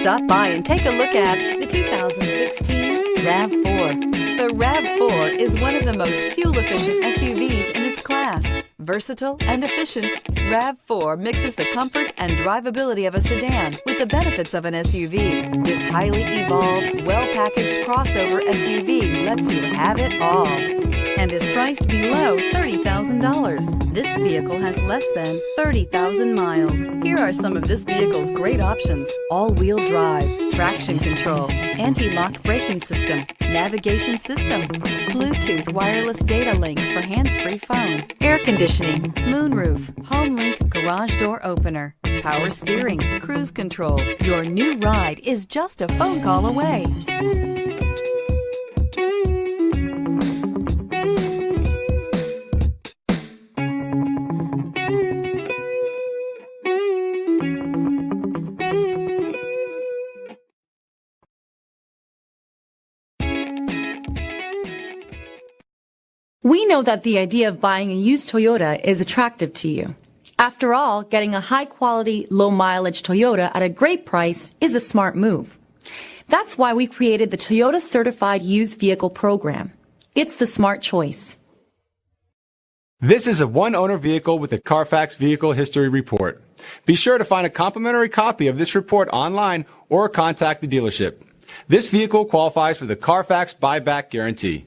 Stop by and take a look at the 2016 RAV4. The RAV4 is one of the most fuel-efficient SUVs in its class. Versatile and efficient, RAV4 mixes the comfort and drivability of a sedan with the benefits of an SUV. This highly evolved, well-packaged crossover SUV lets you have it all and is priced below $30,000. This vehicle has less than 30,000 miles. Here are some of this vehicle's great options: all-wheel drive, traction control, anti-lock braking system, navigation system, Bluetooth wireless data link for hands-free phone, air conditioning, moonroof, HomeLink garage door opener, power steering, cruise control. Your new ride is just a phone call away. We know that the idea of buying a used Toyota is attractive to you. After all, getting a high-quality, low-mileage Toyota at a great price is a smart move. That's why we created the Toyota Certified Used Vehicle Program. It's the smart choice. This is a one-owner vehicle with a Carfax Vehicle History Report. Be sure to find a complimentary copy of this report online or contact the dealership. This vehicle qualifies for the Carfax Buyback Guarantee.